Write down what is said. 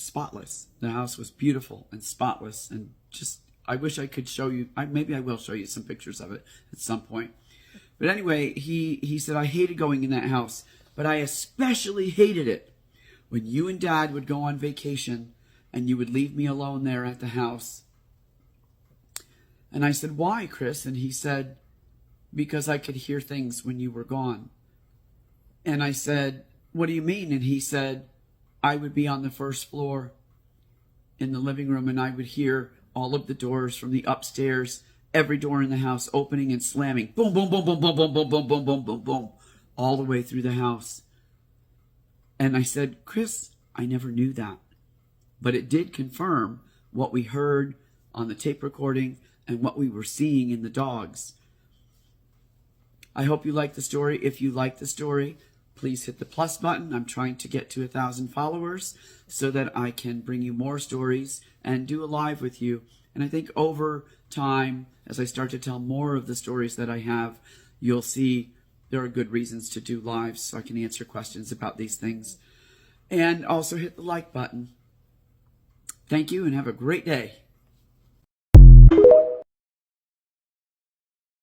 spotless. The house was beautiful and spotless, and just, I wish I could show you. Maybe I will show you some pictures of it at some point. But anyway, he said, I hated going in that house, but I especially hated it when you and Dad would go on vacation and you would leave me alone there at the house. And I said, why, Chris? And he said, because I could hear things when you were gone. And I said, what do you mean? And he said, I would be on the first floor in the living room, and I would hear all of the doors from the upstairs, every door in the house opening and slamming. Boom, boom, boom, boom, boom, boom, boom, boom, boom, boom, boom, boom, all the way through the house. And I said, Chris, I never knew that. But it did confirm what we heard on the tape recording and what we were seeing in the dogs. I hope you like the story. If you like the story, please hit the plus button. I'm trying to get to 1,000 followers so that I can bring you more stories and do a live with you. And I think over time, as I start to tell more of the stories that I have, you'll see there are good reasons to do lives so I can answer questions about these things. And also hit the like button. Thank you and have a great day.